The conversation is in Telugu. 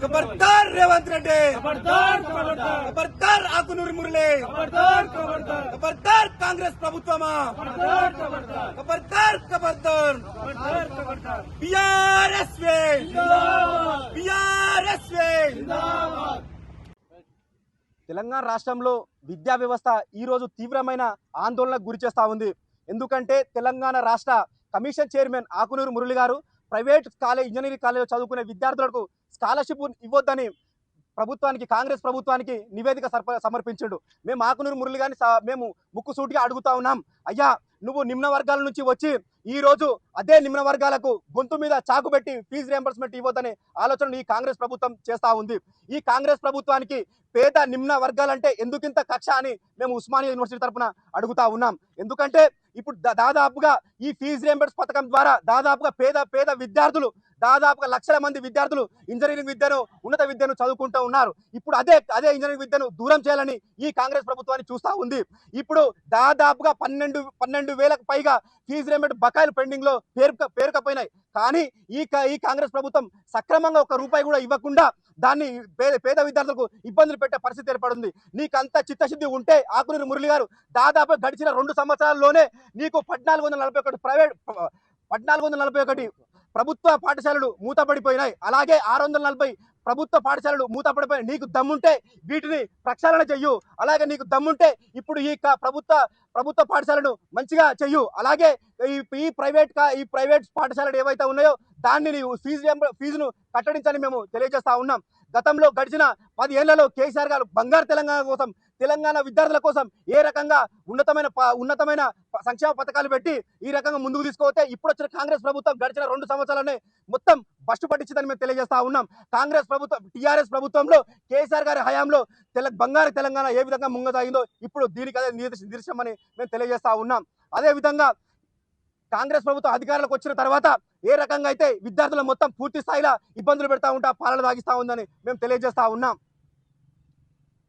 खबरदार रेवंत रेड्डी, खबरदार खबरदार खबरदार आकुनूरी मुरली, खबरदार खबरदार खबरदार कांग्रेस ప్రభుత్వమా, खबरदार खबरदार खबरदार खबरदार खबरदार खबरदार बीआरएस वे, जिंदाबाद बीआरएस वे। जिंदाबाद। తెలంగాణ రాష్ట్రంలో విద్యా వ్యవస్థ ఈ రోజు తీవ్రమైన ఆందోళనకు గురి చేస్తా ఉంది. ఎందుకంటే తెలంగాణ రాష్ట్ర కమిషన్ చైర్మన్ ఆకునూరు మురళి గారు ప్రైవేట్ కాలేజ్ ఇంజనీరింగ్ కాలేజీలో చదువుకునే విద్యార్థులకు స్కాలర్షిప్ ఇవ్వొద్దని ప్రభుత్వానికి కాంగ్రెస్ ప్రభుత్వానికి నివేదిక సమర్పించాడు. మేము ఆకునూరు మురళి గారిని మేము ముక్కుసూటిగా అడుగుతా ఉన్నాం, అయ్యా నువ్వు నిమ్న వర్గాల నుంచి వచ్చి ఈ రోజు అదే నిమ్న వర్గాలకు గొంతు మీద చాకు పెట్టి ఫీజు రియంబర్స్మెంట్ ఇవ్వొద్దనే ఆలోచన ఈ కాంగ్రెస్ ప్రభుత్వం చేస్తా ఉంది. ఈ కాంగ్రెస్ ప్రభుత్వానికి పేద నిమ్న వర్గాలంటే ఎందుకింత కక్ష అని మేము ఉస్మానియా యూనివర్సిటీ తరఫున అడుగుతా ఉన్నాం. ఎందుకంటే ఇప్పుడు దాదాపుగా ఈ ఫీజు రియంబర్స్ పథకం ద్వారా దాదాపుగా పేద విద్యార్థులు దాదాపుగా లక్షల మంది విద్యార్థులు ఇంజనీరింగ్ విద్యను ఉన్నత విద్యను చదువుకుంటూ ఉన్నారు. ఇప్పుడు అదే ఇంజనీరింగ్ విద్యను దూరం చేయాలని ఈ కాంగ్రెస్ ప్రభుత్వాన్ని చూస్తూ ఉంది. ఇప్పుడు దాదాపుగా 12,000కు పైగా ఫీజు రియంబర్స్మెంట్ బకాయిలు పెండింగ్ లో పేరుకపోయినాయి. కానీ ఈ కాంగ్రెస్ ప్రభుత్వం సక్రమంగా ఒక రూపాయి కూడా ఇవ్వకుండా దాన్ని పేద విద్యార్థులకు ఇబ్బందులు పెట్టే పరిస్థితి ఏర్పడింది. నీకు అంత చిత్తశుద్ధి ఉంటే ఆకునూరి మురళి గారు దాదాపు గడిచిన 2 సంవత్సరాల్లోనే నీకు 1441 ప్రభుత్వ పాఠశాలలు మూతపడిపోయినాయి, అలాగే 640 ప్రభుత్వ పాఠశాలలు మూతపడిపోయినాయి. నీకు దమ్ముంటే వీటిని ప్రక్షాళన చెయ్యు, అలాగే నీకు దమ్ముంటే ఇప్పుడు ఈ ప్రభుత్వ పాఠశాలను మంచిగా చెయ్యు, అలాగే ఈ ప్రైవేట్ పాఠశాలలు ఏవైతే ఉన్నాయో దాన్ని నీవు ఫీజును కట్టడించని మేము తెలియజేస్తా ఉన్నాం. గతంలో గడిచిన 10 ఏళ్లలో కేసీఆర్ గారు బంగారు తెలంగాణ కోసం తెలంగాణ విద్యార్థుల కోసం ఏ రకంగా ఉన్నతమైన సంక్షేమ పథకాలు పెట్టి ఈ రకంగా ముందుకు తీసుకుపోతే ఇప్పుడు వచ్చిన కాంగ్రెస్ ప్రభుత్వం గడిచిన 2 సంవత్సరాలనే మొత్తం బస్టు పట్టించిందని మేము తెలియజేస్తా ఉన్నాం. కాంగ్రెస్ ప్రభుత్వం టీఆర్ఎస్ ప్రభుత్వంలో కేసీఆర్ గారి హయాంలో బంగారు తెలంగాణ ఏ విధంగా ముంగసాగిందో ఇప్పుడు దీనికి అదే నిదర్శనమని మేము తెలియజేస్తా ఉన్నాం. అదే విధంగా కాంగ్రెస్ ప్రభుత్వం అధికారులకు వచ్చిన తర్వాత ఏ రకంగా అయితే విద్యార్థులు మొత్తం పూర్తి స్థాయిలో ఇబ్బందులు పెడతా ఉంటా పాలన సాగిస్తా ఉందని మేము తెలియజేస్తా ఉన్నాం.